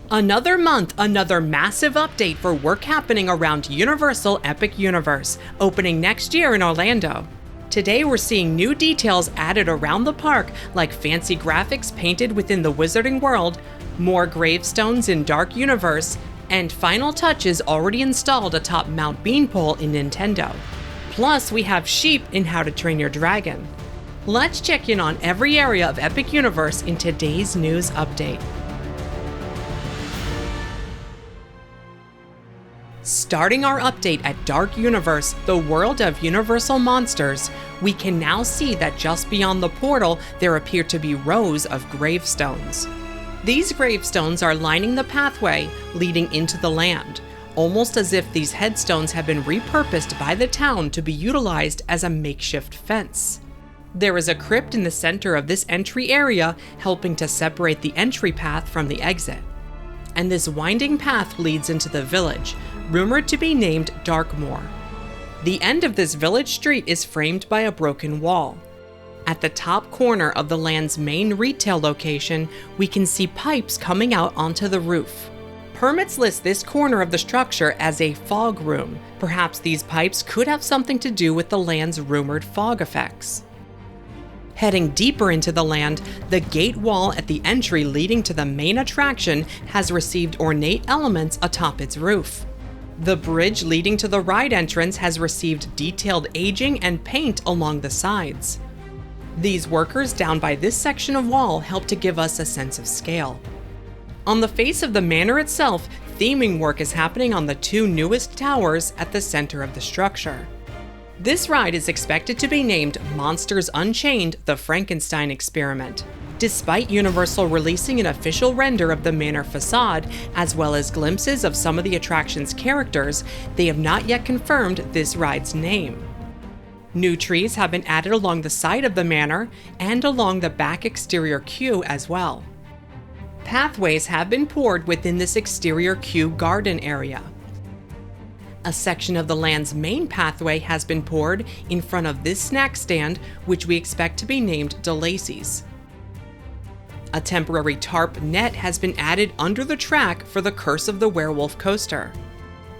Another month, another massive update for work happening around Universal Epic Universe, opening next year in Orlando. Today we're seeing new details added around the park, like fancy graphics painted within the Wizarding World, more gravestones in Dark Universe, and final touches already installed atop Mount Beanpole in Nintendo. Plus, we have sheep in How to Train Your Dragon. Let's check in on every area of Epic Universe in today's news update. Starting our update at Dark Universe, the world of Universal Monsters, we can now see that just beyond the portal there appear to be rows of gravestones. These gravestones are lining the pathway leading into the land, almost as if these headstones have been repurposed by the town to be utilized as a makeshift fence. There is a crypt in the center of this entry area, helping to separate the entry path from the exit. And this winding path leads into the village, rumored to be named Darkmoor. The end of this village street is framed by a broken wall. At the top corner of the land's main retail location, we can see pipes coming out onto the roof. Permits list this corner of the structure as a fog room. Perhaps these pipes could have something to do with the land's rumored fog effects. Heading deeper into the land, the gate wall at the entry leading to the main attraction has received ornate elements atop its roof. The bridge leading to the ride entrance has received detailed aging and paint along the sides. These workers down by this section of wall help to give us a sense of scale. On the face of the manor itself, theming work is happening on the two newest towers at the center of the structure. This ride is expected to be named Monsters Unchained: The Frankenstein Experiment. Despite Universal releasing an official render of the manor facade, as well as glimpses of some of the attraction's characters, they have not yet confirmed this ride's name. New trees have been added along the side of the manor and along the back exterior queue as well. Pathways have been poured within this exterior queue garden area. A section of the land's main pathway has been poured in front of this snack stand, which we expect to be named DeLacy's. A temporary tarp net has been added under the track for the Curse of the Werewolf coaster.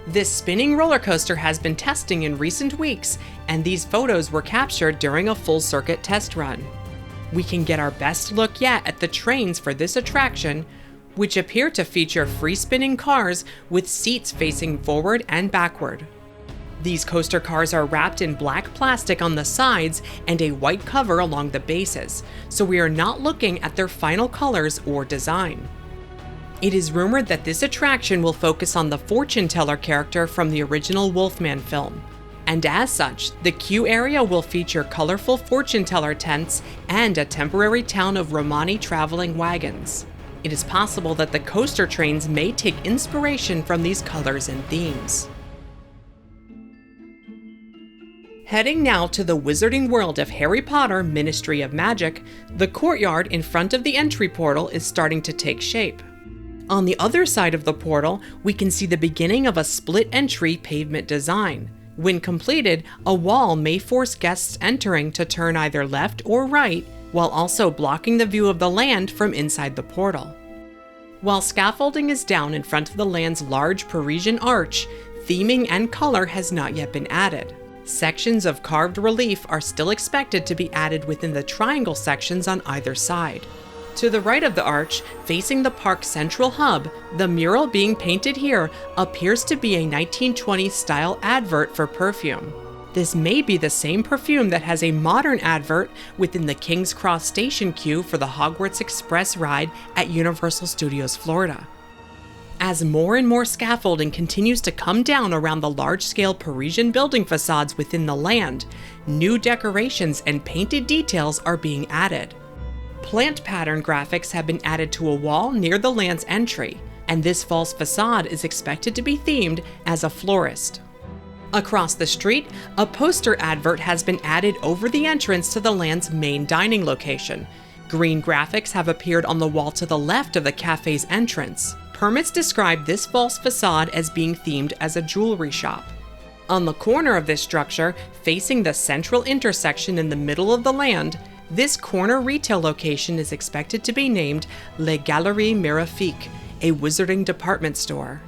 This spinning roller coaster has been testing in recent weeks, and these photos were captured during a full circuit test run. We can get our best look yet at the trains for this attraction, which appear to feature free spinning cars with seats facing forward and backward. These coaster cars are wrapped in black plastic on the sides and a white cover along the bases, so we are not looking at their final colors or design. It is rumored that this attraction will focus on the fortune teller character from the original Wolfman film. And as such, the queue area will feature colorful fortune teller tents and a temporary town of Romani traveling wagons. It is possible that the coaster trains may take inspiration from these colors and themes. Heading now to the wizarding world of Harry Potter Ministry of Magic, the courtyard in front of the entry portal is starting to take shape. On the other side of the portal, we can see the beginning of a split entry pavement design. When completed, a wall may force guests entering to turn either left or right, while also blocking the view of the land from inside the portal. While scaffolding is down in front of the land's large Parisian arch, theming and color has not yet been added. Sections of carved relief are still expected to be added within the triangle sections on either side. To the right of the arch, facing the park's central hub, the mural being painted here appears to be a 1920s style advert for perfume. This may be the same perfume that has a modern advert within the King's Cross station queue for the Hogwarts Express ride at Universal Studios Florida. As more and more scaffolding continues to come down around the large-scale Parisian building facades within the land, new decorations and painted details are being added. Plant pattern graphics have been added to a wall near the land's entry, and this false facade is expected to be themed as a florist. Across the street, a poster advert has been added over the entrance to the land's main dining location. Green graphics have appeared on the wall to the left of the cafe's entrance. Permits describe this false facade as being themed as a jewelry shop. On the corner of this structure, facing the central intersection in the middle of the land, this corner retail location is expected to be named Les Galeries Mirifiques, a wizarding department store.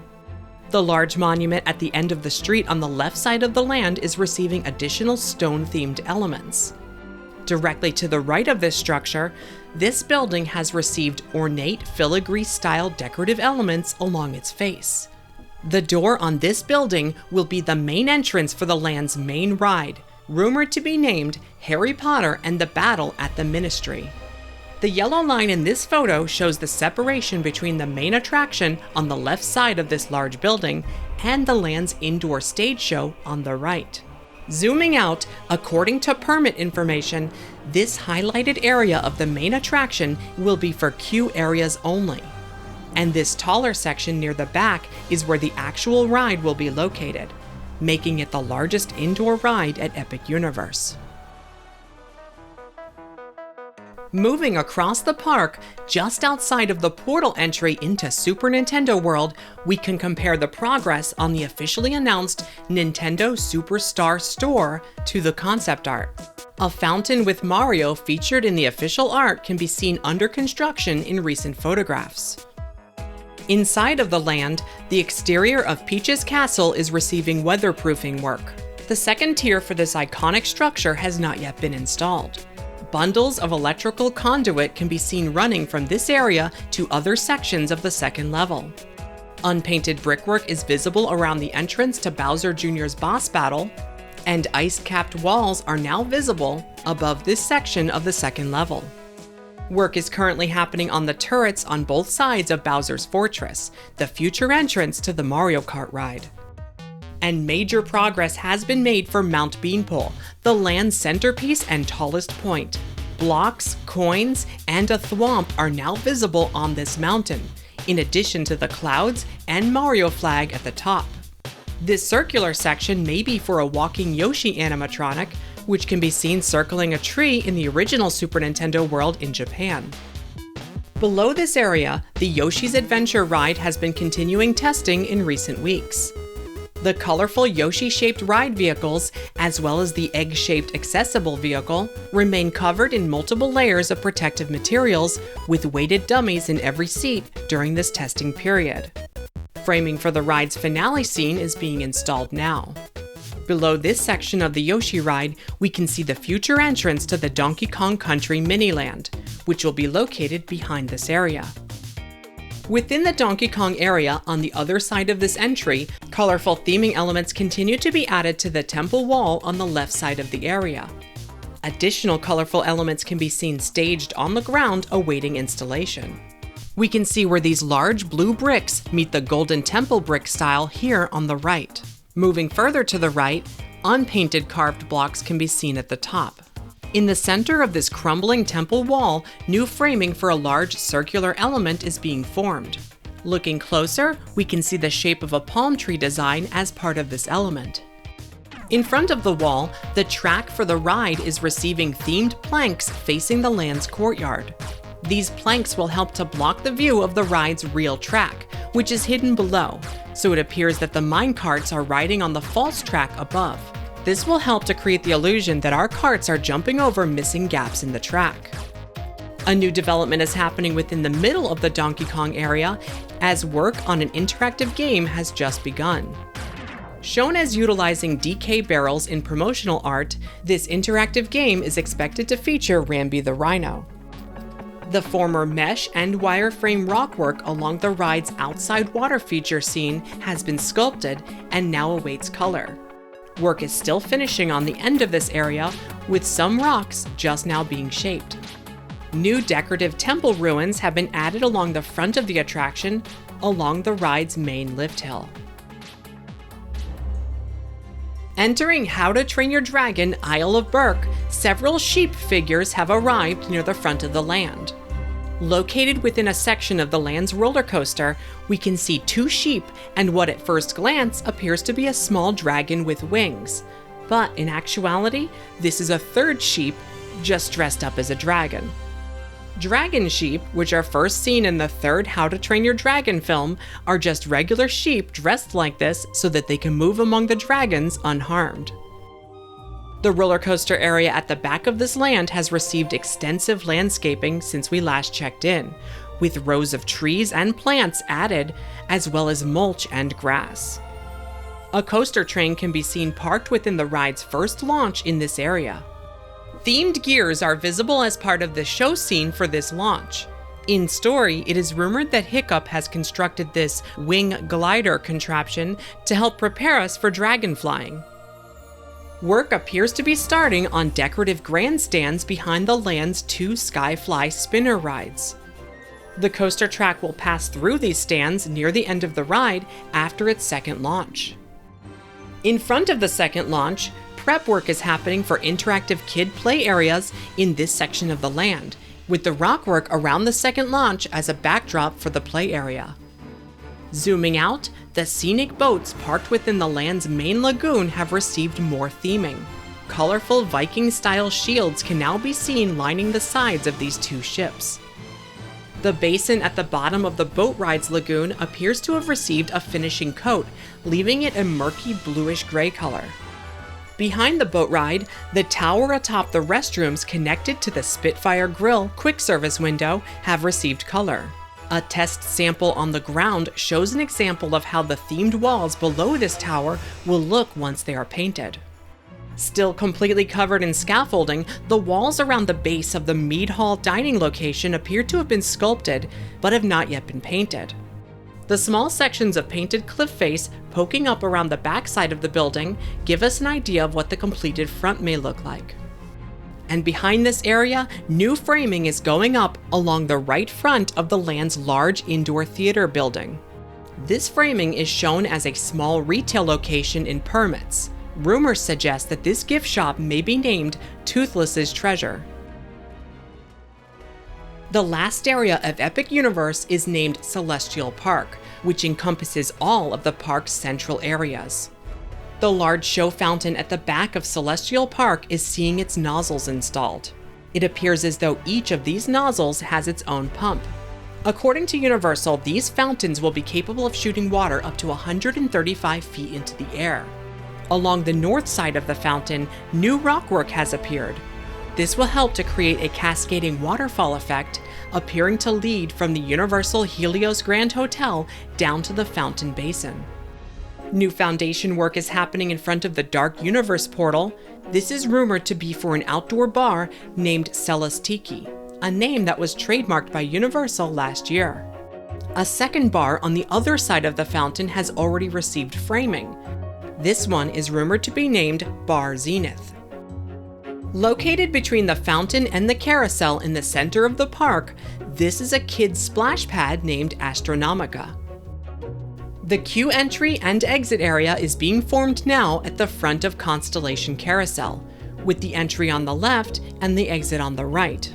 The large monument at the end of the street on the left side of the land is receiving additional stone-themed elements. Directly to the right of this structure, this building has received ornate filigree-style decorative elements along its face. The door on this building will be the main entrance for the land's main ride, rumored to be named Harry Potter and the Battle at the Ministry. The yellow line in this photo shows the separation between the main attraction on the left side of this large building and the land's indoor stage show on the right. Zooming out, according to permit information, this highlighted area of the main attraction will be for queue areas only. And this taller section near the back is where the actual ride will be located, making it the largest indoor ride at Epic Universe. Moving across the park, just outside of the portal entry into Super Nintendo World, we can compare the progress on the officially announced Nintendo Superstar Store to the concept art. A fountain with Mario featured in the official art can be seen under construction in recent photographs. Inside of the land, the exterior of Peach's castle is receiving weatherproofing work. The second tier for this iconic structure has not yet been installed. Bundles of electrical conduit can be seen running from this area to other sections of the second level. Unpainted brickwork is visible around the entrance to Bowser Jr.'s boss battle, and ice-capped walls are now visible above this section of the second level. Work is currently happening on the turrets on both sides of Bowser's Fortress, the future entrance to the Mario Kart ride. And major progress has been made for Mount Beanpole, the land's centerpiece and tallest point. Blocks, coins, and a thwomp are now visible on this mountain, in addition to the clouds and Mario flag at the top. This circular section may be for a walking Yoshi animatronic, which can be seen circling a tree in the original Super Nintendo World in Japan. Below this area, the Yoshi's Adventure ride has been continuing testing in recent weeks. The colorful Yoshi-shaped ride vehicles, as well as the egg-shaped accessible vehicle, remain covered in multiple layers of protective materials with weighted dummies in every seat during this testing period. Framing for the ride's finale scene is being installed now. Below this section of the Yoshi ride, we can see the future entrance to the Donkey Kong Country Miniland, which will be located behind this area. Within the Donkey Kong area, on the other side of this entry, colorful theming elements continue to be added to the temple wall on the left side of the area. Additional colorful elements can be seen staged on the ground awaiting installation. We can see where these large blue bricks meet the Golden Temple brick style here on the right. Moving further to the right, unpainted carved blocks can be seen at the top. In the center of this crumbling temple wall, new framing for a large circular element is being formed. Looking closer, we can see the shape of a palm tree design as part of this element. In front of the wall, the track for the ride is receiving themed planks facing the land's courtyard. These planks will help to block the view of the ride's real track, which is hidden below, so it appears that the minecarts are riding on the false track above. This will help to create the illusion that our carts are jumping over missing gaps in the track. A new development is happening within the middle of the Donkey Kong area, as work on an interactive game has just begun. Shown as utilizing DK barrels in promotional art, this interactive game is expected to feature Rambi the Rhino. The former mesh and wireframe rockwork along the ride's outside water feature scene has been sculpted and now awaits color. Work is still finishing on the end of this area, with some rocks just now being shaped. New decorative temple ruins have been added along the front of the attraction, along the ride's main lift hill. Entering How to Train Your Dragon Isle of Berk, several sheep figures have arrived near the front of the land. Located within a section of the land's roller coaster, we can see two sheep and what at first glance appears to be a small dragon with wings. But in actuality, this is a third sheep just dressed up as a dragon. Dragon sheep, which are first seen in the third How to Train Your Dragon film, are just regular sheep dressed like this so that they can move among the dragons unharmed. The roller coaster area at the back of this land has received extensive landscaping since we last checked in, with rows of trees and plants added, as well as mulch and grass. A coaster train can be seen parked within the ride's first launch in this area. Themed gears are visible as part of the show scene for this launch. In story, it is rumored that Hiccup has constructed this wing glider contraption to help prepare us for dragon flying. Work appears to be starting on decorative grandstands behind the land's 2 Skyfly spinner rides. The coaster track will pass through these stands near the end of the ride after its second launch. In front of the second launch, prep work is happening for interactive kid play areas in this section of the land, with the rockwork around the second launch as a backdrop for the play area. Zooming out, the scenic boats parked within the land's main lagoon have received more theming. Colorful Viking-style shields can now be seen lining the sides of these 2 ships. The basin at the bottom of the boat ride's lagoon appears to have received a finishing coat, leaving it a murky bluish-gray color. Behind the boat ride, the tower atop the restrooms connected to the Spitfire Grill quick service window have received color. A test sample on the ground shows an example of how the themed walls below this tower will look once they are painted. Still completely covered in scaffolding, the walls around the base of the Mead Hall dining location appear to have been sculpted, but have not yet been painted. The small sections of painted cliff face poking up around the backside of the building give us an idea of what the completed front may look like. And behind this area, new framing is going up along the right front of the land's large indoor theater building. This framing is shown as a small retail location in permits. Rumors suggest that this gift shop may be named Toothless's Treasure. The last area of Epic Universe is named Celestial Park, which encompasses all of the park's central areas. The large show fountain at the back of Celestial Park is seeing its nozzles installed. It appears as though each of these nozzles has its own pump. According to Universal, these fountains will be capable of shooting water up to 135 feet into the air. Along the north side of the fountain, new rockwork has appeared. This will help to create a cascading waterfall effect, appearing to lead from the Universal Helios Grand Hotel down to the fountain basin. New foundation work is happening in front of the Dark Universe portal. This is rumored to be for an outdoor bar named Celestiki, a name that was trademarked by Universal last year. A second bar on the other side of the fountain has already received framing. This one is rumored to be named Bar Zenith. Located between the fountain and the carousel in the center of the park, this is a kid's splash pad named Astronomica. The queue entry and exit area is being formed now at the front of Constellation Carousel, with the entry on the left and the exit on the right.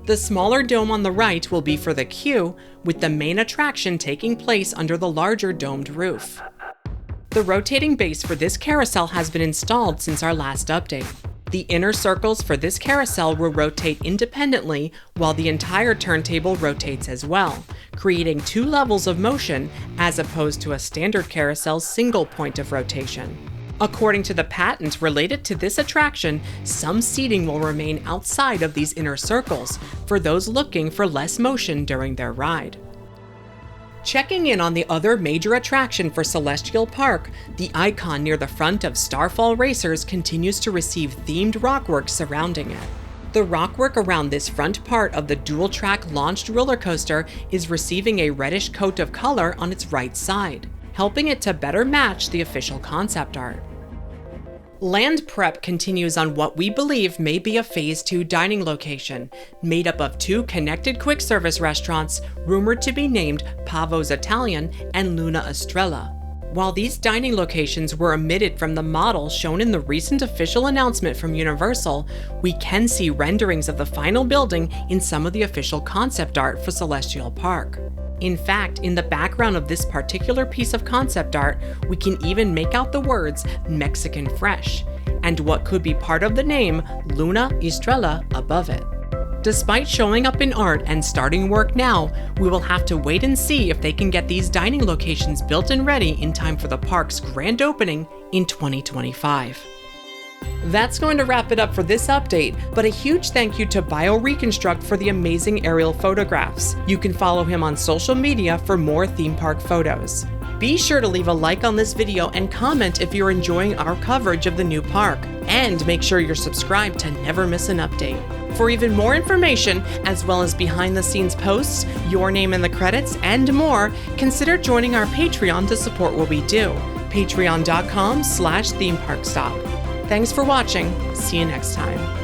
The smaller dome on the right will be for the queue, with the main attraction taking place under the larger domed roof. The rotating base for this carousel has been installed since our last update. The inner circles for this carousel will rotate independently while the entire turntable rotates as well, creating 2 levels of motion as opposed to a standard carousel's single point of rotation. According to the patent related to this attraction, some seating will remain outside of these inner circles for those looking for less motion during their ride. Checking in on the other major attraction for Celestial Park, the icon near the front of Starfall Racers continues to receive themed rockwork surrounding it. The rockwork around this front part of the dual-track launched roller coaster is receiving a reddish coat of color on its right side, helping it to better match the official concept art. Land prep continues on what we believe may be a Phase 2 dining location, made up of 2 connected quick service restaurants rumored to be named Pavo's Italian and Luna Estrella. While these dining locations were omitted from the model shown in the recent official announcement from Universal, we can see renderings of the final building in some of the official concept art for Celestial Park. In fact, in the background of this particular piece of concept art, we can even make out the words Mexican Fresh, and what could be part of the name Luna Estrella above it. Despite showing up in art and starting work now, we will have to wait and see if they can get these dining locations built and ready in time for the park's grand opening in 2025. That's going to wrap it up for this update, but a huge thank you to BioReconstruct for the amazing aerial photographs. You can follow him on social media for more theme park photos. Be sure to leave a like on this video and comment if you're enjoying our coverage of the new park. And make sure you're subscribed to never miss an update. For even more information, as well as behind-the-scenes posts, your name in the credits, and more, consider joining our Patreon to support what we do. Patreon.com/themeparkstop. Thanks for watching. See you next time.